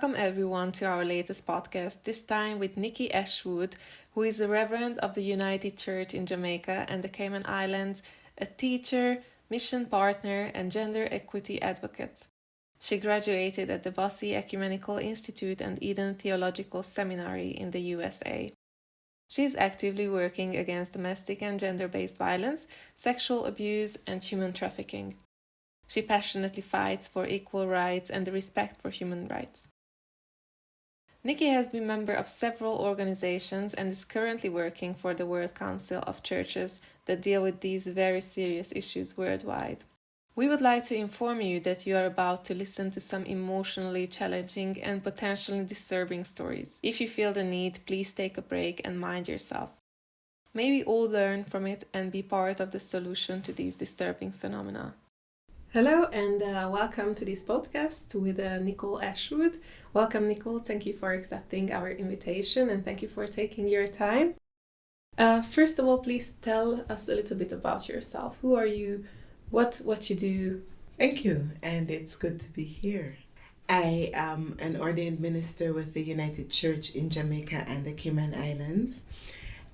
Welcome everyone to our latest podcast, this time with Nicqi Ashwood, who is a reverend of the United Church in Jamaica and the Cayman Islands, a teacher, mission partner, and gender equity advocate. She graduated at the Bossey Ecumenical Institute and Eden Theological Seminary in the USA. She is actively working against domestic and gender-based violence, sexual abuse, and human trafficking. She passionately fights for equal rights and the respect for human rights. Nicqi has been a member of several organizations and is currently working for the World Council of Churches that deal with these very serious issues worldwide. We would like to inform you that you are about to listen to some emotionally challenging and potentially disturbing stories. If you feel the need, please take a break and mind yourself. May we all learn from it and be part of the solution to these disturbing phenomena. Hello and welcome to this podcast with Nicqi Ashwood. Welcome, Nicqi. Thank you for accepting our invitation and thank you for taking your time. First of all, please tell us a little bit about yourself. Who are you? What you do? Thank you, and it's good to be here. I am an ordained minister with the United Church in Jamaica and the Cayman Islands,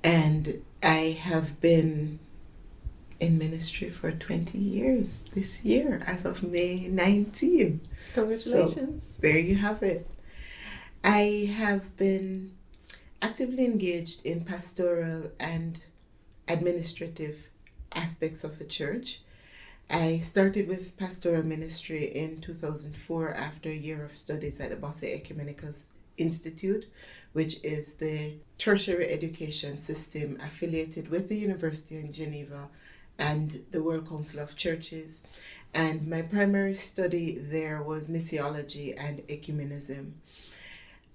and I have been in ministry for 20 years this year, as of May 19. Congratulations. So, there you have it. I have been actively engaged in pastoral and administrative aspects of the church. I started with pastoral ministry in 2004 after a year of studies at the Bossey Ecumenical Institute, which is the tertiary education system affiliated with the University in Geneva and the World Council of Churches. And my primary study there was missiology and ecumenism.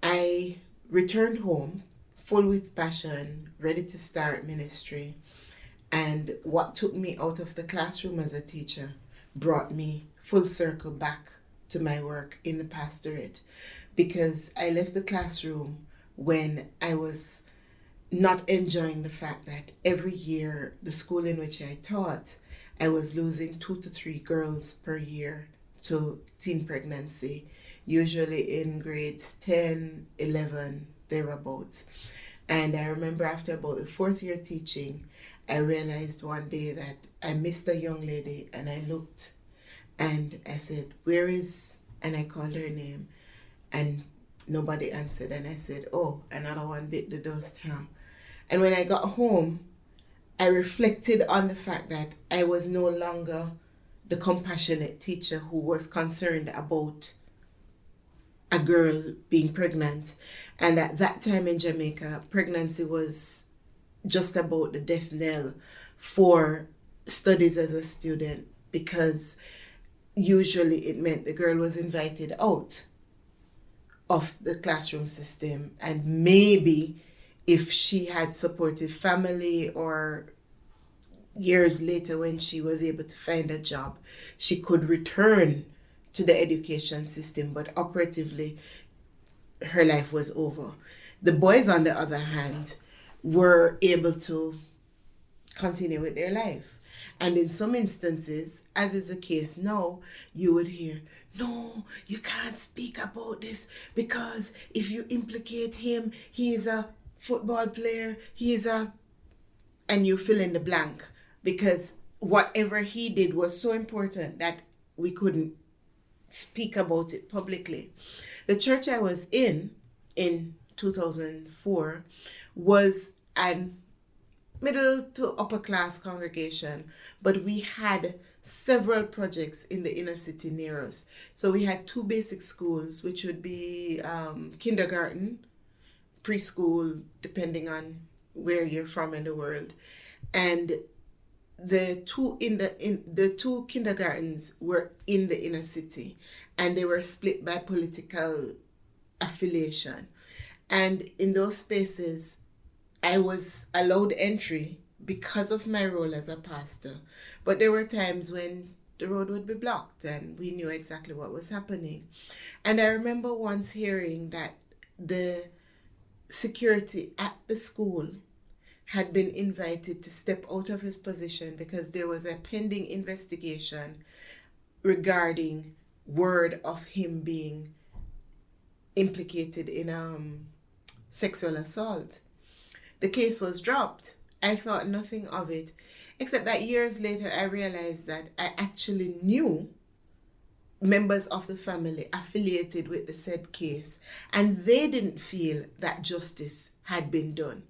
I returned home full with passion, ready to start ministry. And what took me out of the classroom as a teacher brought me full circle back to my work in the pastorate, because I left the classroom when I was not enjoying the fact that every year the school in which I taught, I was losing 2 to 3 girls per year to teen pregnancy, usually in grades 10, 11, thereabouts. And I remember after about the 4th year teaching, I realized one day that I missed a young lady, and I looked and I said, "Where is," and I called her name and nobody answered, and I said, "Oh, another one bit the dust, huh?" And when I got home, I reflected on the fact that I was no longer the compassionate teacher who was concerned about a girl being pregnant. And at that time in Jamaica, pregnancy was just about the death knell for studies as a student, because usually it meant the girl was invited out of the classroom system, and maybe if she had supportive family or years later when she was able to find a job, she could return to the education system, but operatively her life was over. The boys, on the other hand, were able to continue with their life. And in some instances, as is the case now, you would hear, "No, you can't speak about this because if you implicate him, he is a football player, and you fill in the blank, because whatever he did was so important that we couldn't speak about it publicly." The church I was in 2004 was an middle to upper class congregation, but we had several projects in the inner city near us. So we had 2 basic schools, which would be kindergarten, preschool, depending on where you're from in the world, and the two kindergartens were in the inner city, and they were split by political affiliation. And in those spaces, I was allowed entry because of my role as a pastor, but there were times when the road would be blocked and we knew exactly what was happening. And I remember once hearing that the security at the school had been invited to step out of his position because there was a pending investigation regarding word of him being implicated in sexual assault. The case was dropped. I thought nothing of it, except that years later I realized that I actually knew members of the family affiliated with the said case, and they didn't feel that justice had been done.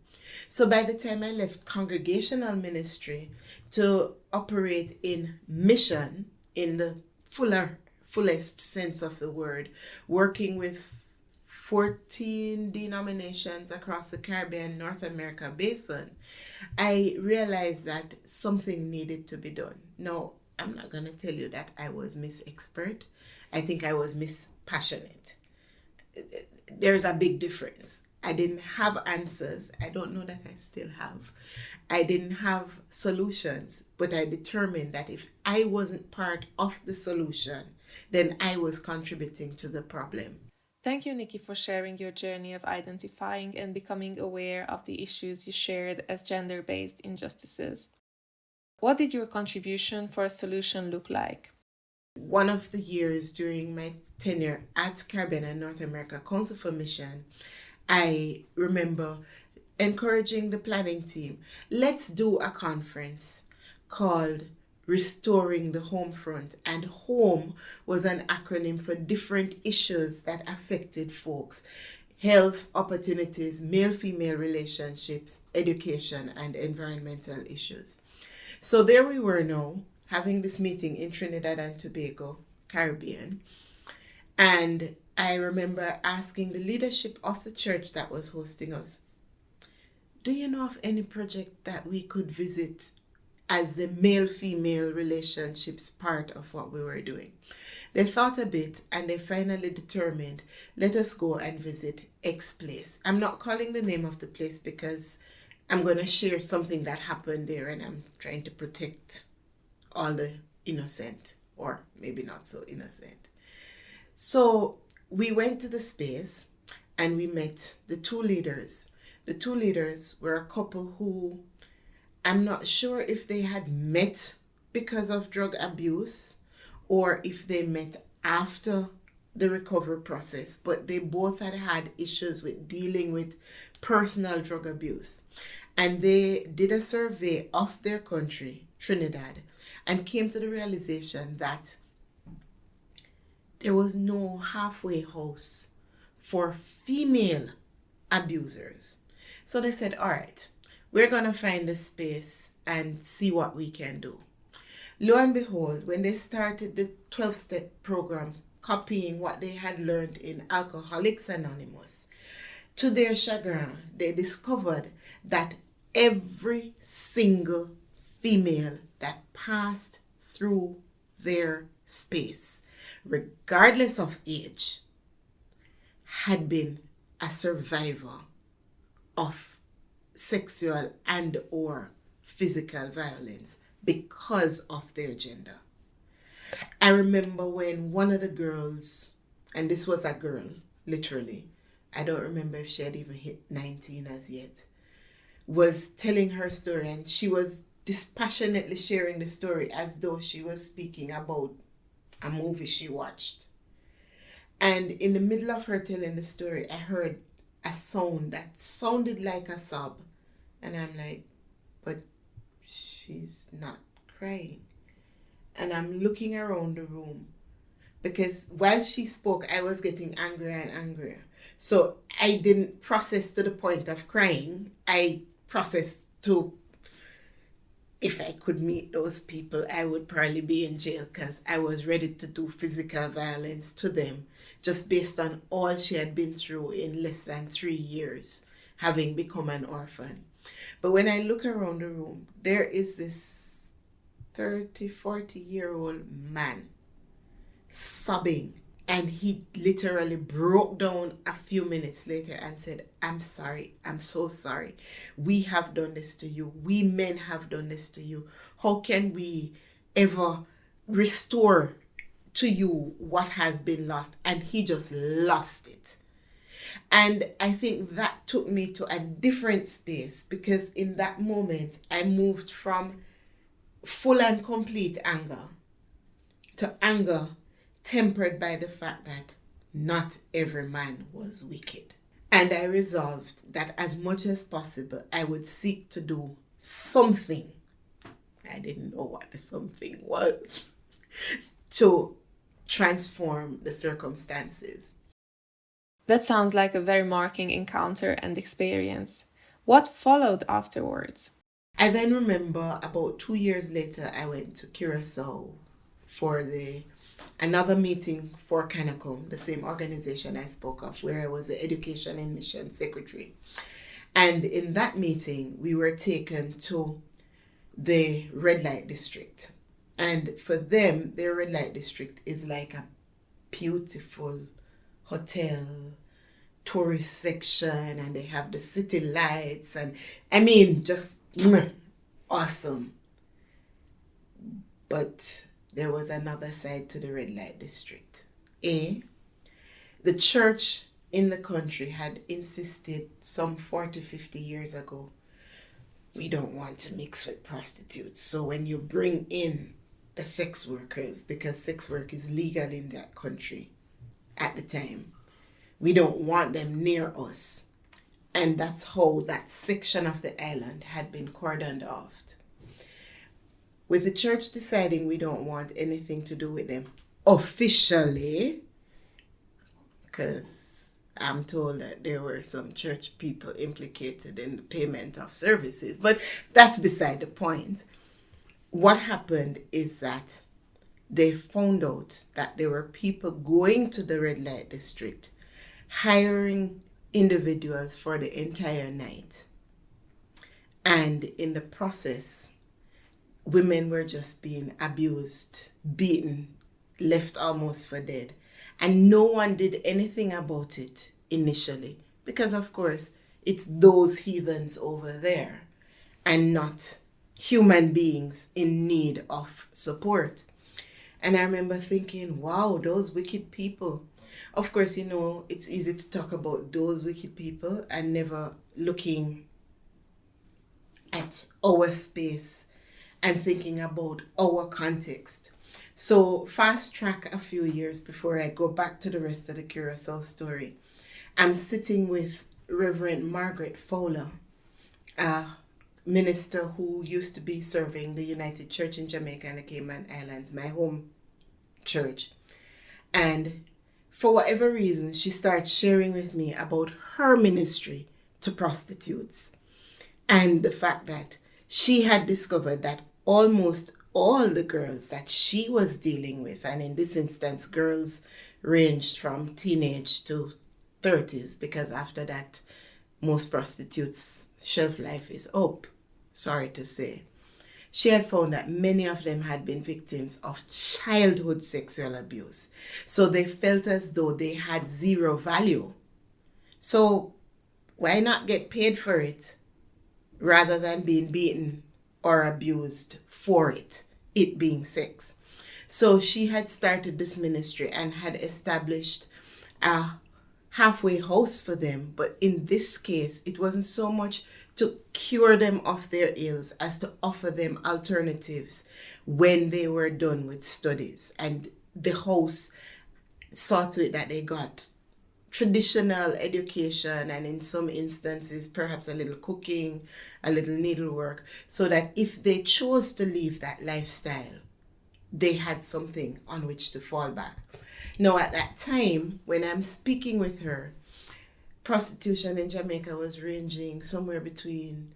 So by the time I left congregational ministry to operate in mission in the fullest sense of the word, working with 14 denominations across the Caribbean, North America basin, I realized that something needed to be done. Now, I'm not going to tell you that I was Miss Expert. I think I was Miss Passionate. There's a big difference. I didn't have answers. I don't know that I still have. I didn't have solutions, but I determined that if I wasn't part of the solution, then I was contributing to the problem. Thank you, Nicqi, for sharing your journey of identifying and becoming aware of the issues you shared as gender-based injustices. What did your contribution for a solution look like? One of the years during my tenure at Caribbean and North America Council for Mission, I remember encouraging the planning team, let's do a conference called Restoring the Home Front. And HOME was an acronym for different issues that affected folks: health, opportunities, male-female relationships, education, and environmental issues. So there we were now, having this meeting in Trinidad and Tobago, Caribbean. And I remember asking the leadership of the church that was hosting us, do you know of any project that we could visit as the male-female relationships part of what we were doing? They thought a bit and they finally determined, let us go and visit X place. I'm not calling the name of the place because I'm going to share something that happened there and I'm trying to protect all the innocent, or maybe not so innocent. So we went to the space and we met the two leaders. The two leaders were a couple who, I'm not sure if they had met because of drug abuse or if they met after the recovery process, but they both had had issues with dealing with personal drug abuse. And they did a survey of their country, Trinidad, and came to the realization that there was no halfway house for female abusers. So they said, all right, we're going to find a space and see what we can do. Lo and behold, when they started the 12-step program, copying what they had learned in Alcoholics Anonymous, to their chagrin, they discovered that every single female that passed through their space, regardless of age, had been a survivor of sexual and or physical violence because of their gender. I remember when one of the girls, and this was a girl, literally, I don't remember if she had even hit 19 as yet, was telling her story, and she was dispassionately sharing the story as though she was speaking about a movie she watched. And in the middle of her telling the story, I heard a sound that sounded like a sob. And I'm like, but she's not crying. And I'm looking around the room because while she spoke, I was getting angrier and angrier. So I didn't process to the point of crying. I processed to, if I could meet those people, I would probably be in jail because I was ready to do physical violence to them just based on all she had been through in less than 3 years, having become an orphan. But when I look around the room, there is this 30, 40-year-old man sobbing. And he literally broke down a few minutes later and said, I'm sorry. I'm so sorry. We have done this to you. We men have done this to you. How can we ever restore to you what has been lost? And he just lost it. And I think that took me to a different space, because in that moment, I moved from full and complete anger to anger tempered by the fact that not every man was wicked. And I resolved that as much as possible, I would seek to do something. I didn't know what the something was to transform the circumstances. That sounds like a very marking encounter and experience. What followed afterwards? I then remember about 2 years later, I went to Curacao for another meeting for Ecumenical, the same organization I spoke of, where I was the Education and Mission Secretary. And in that meeting, we were taken to the red light district. And for them, their red light district is like a beautiful hotel, tourist section, and they have the city lights, and I mean, just awesome. But there was another side to the red light district. The church in the country had insisted some 40, 50 years ago, we don't want to mix with prostitutes. So when you bring in the sex workers, because sex work is legal in that country at the time, we don't want them near us. And that's how that section of the island had been cordoned off. With the church deciding we don't want anything to do with them officially, because I'm told that there were some church people implicated in the payment of services, but that's beside the point. What happened is that they found out that there were people going to the red light district, hiring individuals for the entire night. And in the process, women were just being abused, beaten, left almost for dead. And no one did anything about it initially, because of course, it's those heathens over there and not human beings in need of support. And I remember thinking, wow, those wicked people. Of course, you know, it's easy to talk about those wicked people and never looking at our space and thinking about our context. So fast track a few years before I go back to the rest of the Curacao story. I'm sitting with Reverend Margaret Fowler, a minister who used to be serving the United Church in Jamaica and the Cayman Islands, my home church. And for whatever reason, she starts sharing with me about her ministry to prostitutes and the fact that she had discovered that almost all the girls that she was dealing with, and in this instance, girls ranged from teenage to 30s, because after that, most prostitutes' shelf life is up, sorry to say. She had found that many of them had been victims of childhood sexual abuse. So they felt as though they had zero value. So why not get paid for it rather than being beaten or abused for it being sex? So she had started this ministry and had established a halfway house for them. But in this case, it wasn't so much to cure them of their ills as to offer them alternatives when they were done with studies. And the house saw to it that they got traditional education, and in some instances perhaps a little cooking, a little needlework, so that if they chose to leave that lifestyle, they had something on which to fall back. Now at that time, when I'm speaking with her, prostitution in Jamaica was ranging somewhere between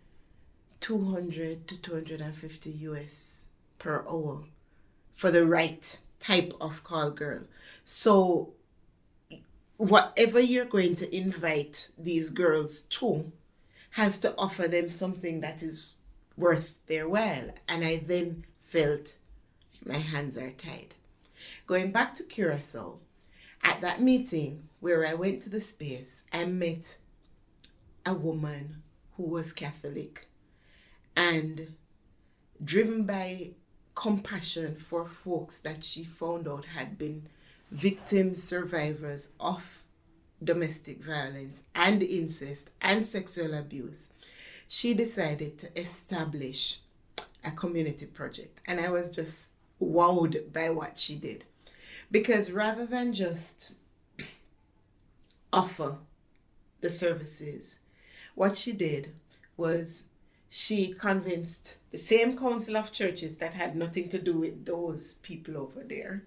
200 to 250 US per hour for the right type of call girl. So whatever you're going to invite these girls to has to offer them something that is worth their while. And I then felt my hands are tied. Going back to Curacao, at that meeting where I went to the space, I met a woman who was Catholic, and driven by compassion for folks that she found out had been victims, survivors of domestic violence and incest and sexual abuse, she decided to establish a community project. And I was just wowed by what she did. Because rather than just offer the services. What she did was she convinced the same council of churches that had nothing to do with those people over there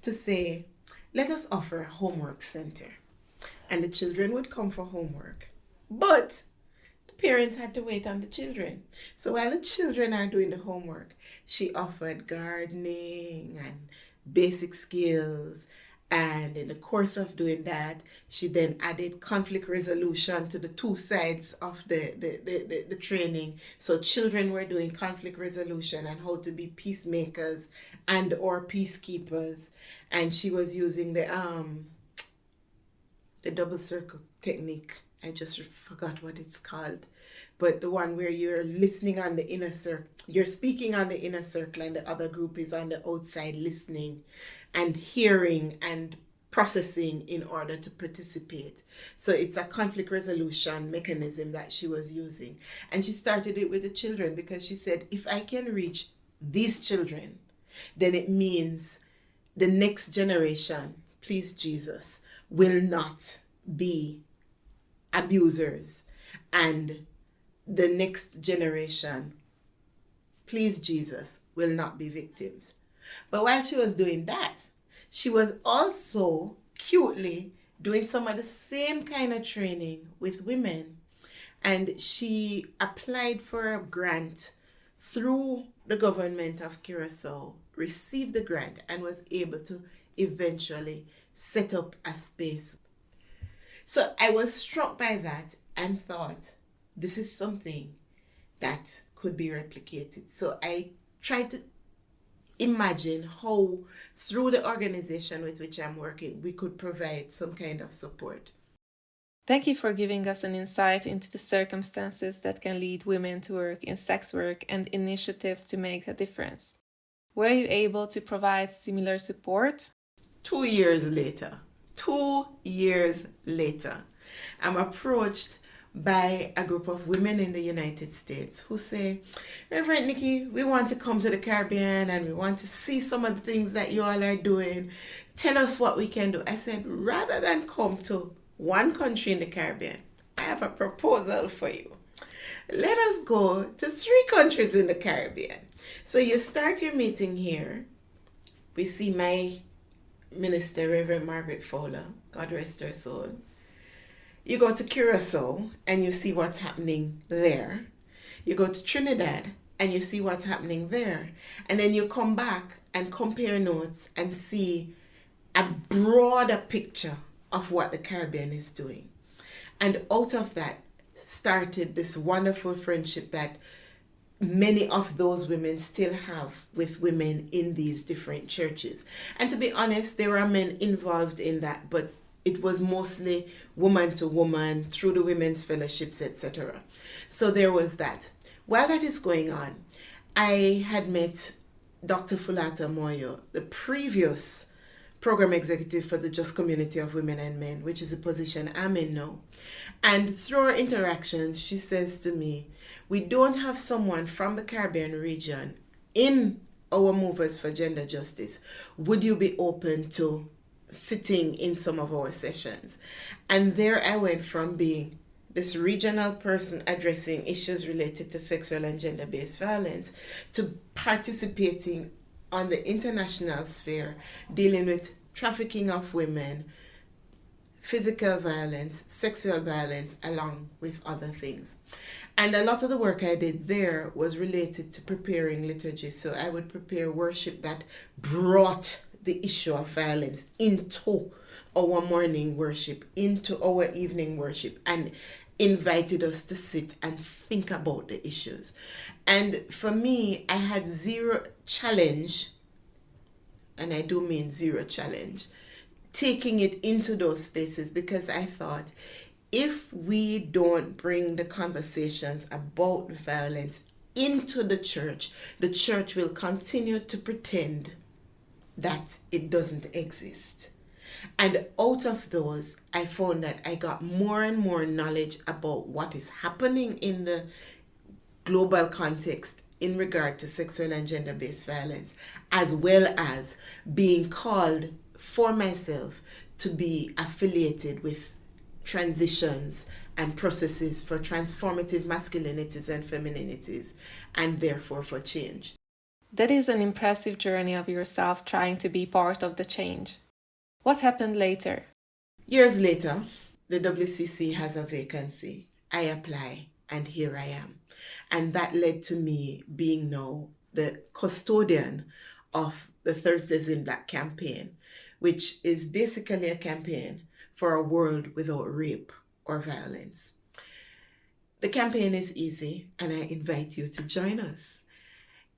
to say, let us offer a homework center. And the children would come for homework. But the parents had to wait on the children. So while the children are doing the homework, she offered gardening and basic skills. And in the course of doing that, she then added conflict resolution to the two sides of the training. So children were doing conflict resolution and how to be peacemakers and or peacekeepers. And she was using the double circle technique. I just forgot what it's called. But the one where you're listening on the inner circle, you're speaking on the inner circle and the other group is on the outside listening and hearing and processing in order to participate. So it's a conflict resolution mechanism that she was using. And she started it with the children because she said, if I can reach these children, then it means the next generation, please Jesus, will not be abusers, and the next generation, please Jesus, will not be victims. But while she was doing that, she was also cutely doing some of the same kind of training with women. And she applied for a grant through the government of Curacao, received the grant, and was able to eventually set up a space. So I was struck by that and thought, this is something that could be replicated. So I tried to imagine how, through the organization with which I'm working, we could provide some kind of support. Thank you for giving us an insight into the circumstances that can lead women to work in sex work and initiatives to make a difference. Were you able to provide similar support? 2 years later, I'm approached by a group of women in the United States who say, Reverend Nicqi, we want to come to the Caribbean and we want to see some of the things that you all are doing. Tell us what we can do. I said, rather than come to one country in the Caribbean, I have a proposal for you. Let us go to 3 countries in the Caribbean. So you start your meeting here. We see my minister, Reverend Margaret Fowler, God rest her soul. You go to Curacao and you see what's happening there. You go to Trinidad and you see what's happening there. And then you come back and compare notes and see a broader picture of what the Caribbean is doing. And out of that started this wonderful friendship that many of those women still have with women in these different churches. And to be honest, there are men involved in that, but it was mostly woman to woman through the women's fellowships, etc. So there was that. While that is going on, I had met Dr. Fulata Moyo, the previous program executive for the Just Community of Women and Men, which is a position I'm in now. And through our interactions, she says to me, we don't have someone from the Caribbean region in our Movers for Gender Justice. Would you be open to sitting in some of our sessions? And there I went from being this regional person addressing issues related to sexual and gender-based violence to participating on the international sphere, dealing with trafficking of women, physical violence, sexual violence, along with other things. And a lot of the work I did there was related to preparing liturgy. So I would prepare worship that brought the issue of violence into our morning worship, into our evening worship, and invited us to sit and think about the issues. And for me, I had zero challenge, and I do mean zero challenge, taking it into those spaces, because I thought, if we don't bring the conversations about violence into the church will continue to pretend that it doesn't exist. And out of those, I found that I got more and more knowledge about what is happening in the global context in regard to sexual and gender-based violence, as well as being called for myself to be affiliated with transitions and processes for transformative masculinities and femininities, and therefore for change. That is an impressive journey of yourself trying to be part of the change. What happened later? Years later, the WCC has a vacancy. I apply, and here I am. And that led to me being now the custodian of the Thursdays in Black campaign, which is basically a campaign for a world without rape or violence. The campaign is easy, and I invite you to join us.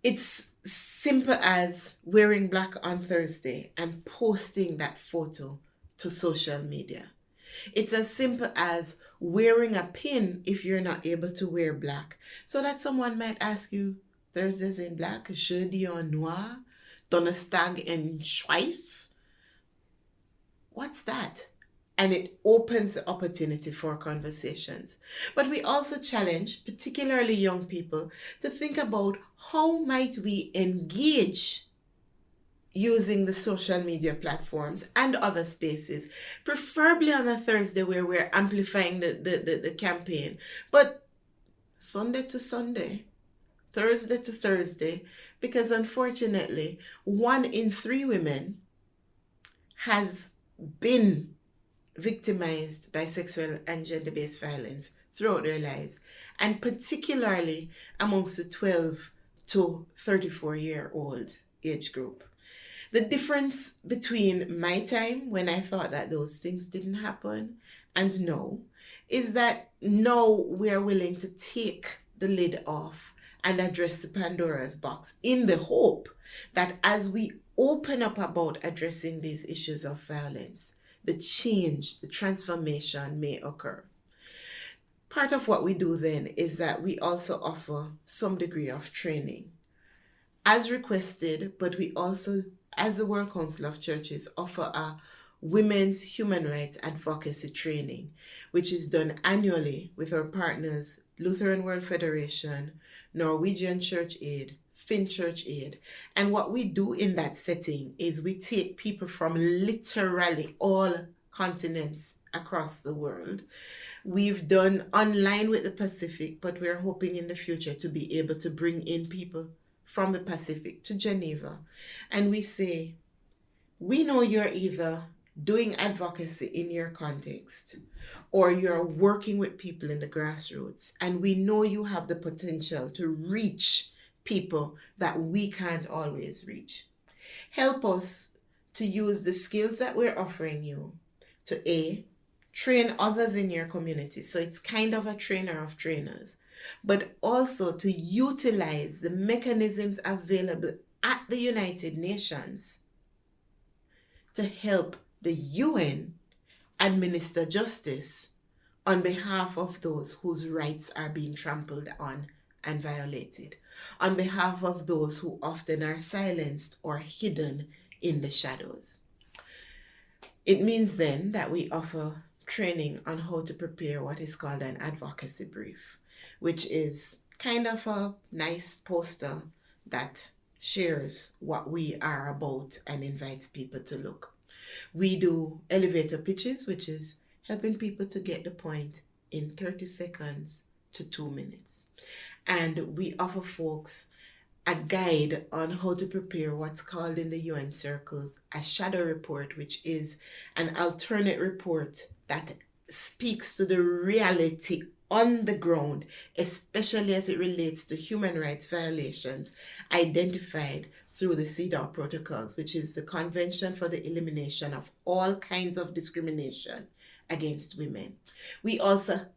It's simple as wearing black on Thursday and posting that photo to social media. It's as simple as wearing a pin if you're not able to wear black, so that someone might ask you, Thursdays in Black, jeudi en noir, donnerstag en Schweiz? What's that? And it opens the opportunity for conversations. But we also challenge, particularly young people, to think about how might we engage using the social media platforms and other spaces, preferably on a Thursday where we're amplifying the campaign, but Sunday to Sunday, Thursday to Thursday, because unfortunately, 1 in 3 women has been victimized by sexual and gender-based violence throughout their lives, and particularly amongst the 12 to 34-year-old age group. The difference between my time, when I thought that those things didn't happen, and now, is that now we are willing to take the lid off and address the Pandora's box, in the hope that as we open up about addressing these issues of violence, the change, the transformation may occur. Part of what we do then is that we also offer some degree of training as requested, but we also, as the World Council of Churches, offer a women's human rights advocacy training, which is done annually with our partners Lutheran World Federation, Norwegian Church Aid, Finn Church Aid. And what we do in that setting is we take people from literally all continents across the world. We've done online with the Pacific, but we're hoping in the future to be able to bring in people from the Pacific to Geneva. And we say, we know you're either doing advocacy in your context or you're working with people in the grassroots, and we know you have the potential to reach people that we can't always reach. Help us to use the skills that we're offering you to train others in your community. So it's kind of a trainer of trainers, but also to utilize the mechanisms available at the United Nations to help the UN administer justice on behalf of those whose rights are being trampled on and violated, on behalf of those who often are silenced or hidden in the shadows. It means then that we offer training on how to prepare what is called an advocacy brief, which is kind of a nice poster that shares what we are about and invites people to look. We do elevator pitches, which is helping people to get the point in 30 seconds to 2 minutes. And we offer folks a guide on how to prepare what's called in the UN circles a shadow report, which is an alternate report that speaks to the reality on the ground, especially as it relates to human rights violations identified through the CEDAW protocols, which is the Convention for the Elimination of All Kinds of Discrimination Against Women. We also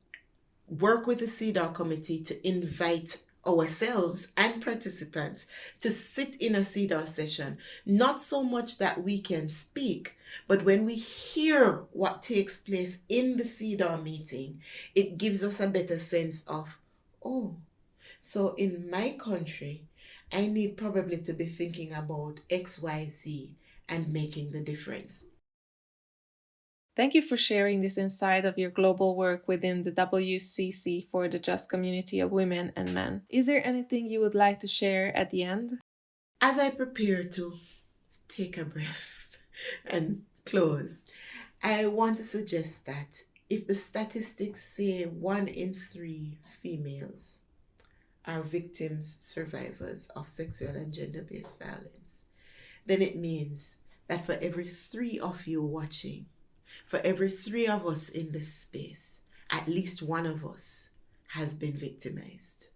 work with the CEDAW committee to invite ourselves and participants to sit in a CEDAW session, not so much that we can speak, but when we hear what takes place in the CEDAW meeting, it gives us a better sense of, oh, so in my country, I need probably to be thinking about XYZ and making the difference. Thank you for sharing this insight of your global work within the WCC for the just community of women and men. Is there anything you would like to share at the end? As I prepare to take a breath and close, I want to suggest that if the statistics say 1 in 3 females are victims, survivors of sexual and gender-based violence, then it means that for every 3 of you watching, for every 3 of us in this space, at least one of us has been victimized.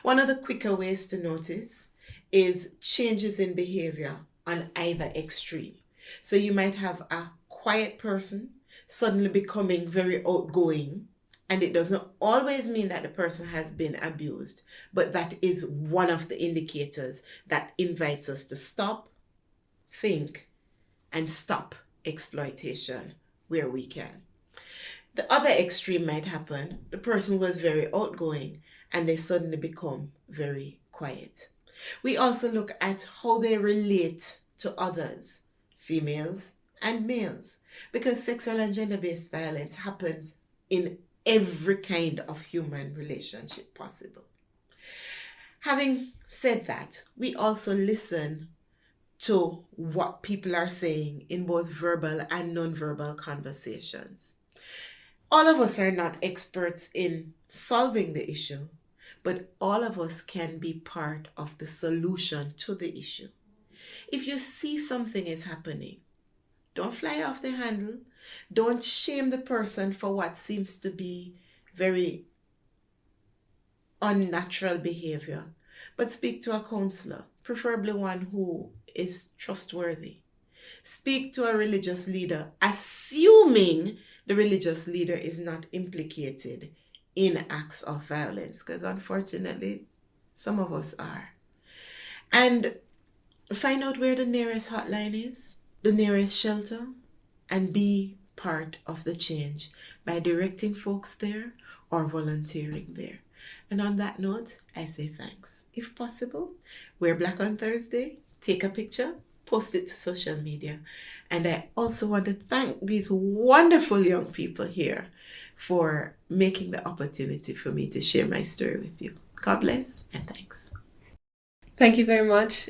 One of the quicker ways to notice is changes in behavior on either extreme. So you might have a quiet person suddenly becoming very outgoing, and it doesn't always mean that the person has been abused, but that is one of the indicators that invites us to stop, think, and stop exploitation where we can. The other extreme might happen. The person was very outgoing and they suddenly become very quiet. We also look at how they relate to others, females and males, because sexual and gender-based violence happens in every kind of human relationship possible. Having said that, we also listen to what people are saying in both verbal and non-verbal conversations. All of us are not experts in solving the issue, but all of us can be part of the solution to the issue. If you see something is happening, don't fly off the handle. Don't shame the person for what seems to be very unnatural behavior, but speak to a counselor, preferably one who is trustworthy. Speak to a religious leader, assuming the religious leader is not implicated in acts of violence, because unfortunately, some of us are. And find out where the nearest hotline is, the nearest shelter, and be part of the change by directing folks there or volunteering there. And on that note, I say thanks. If possible, wear black on Thursday, take a picture, post it to social media. And I also want to thank these wonderful young people here for making the opportunity for me to share my story with you. God bless and thanks. Thank you very much.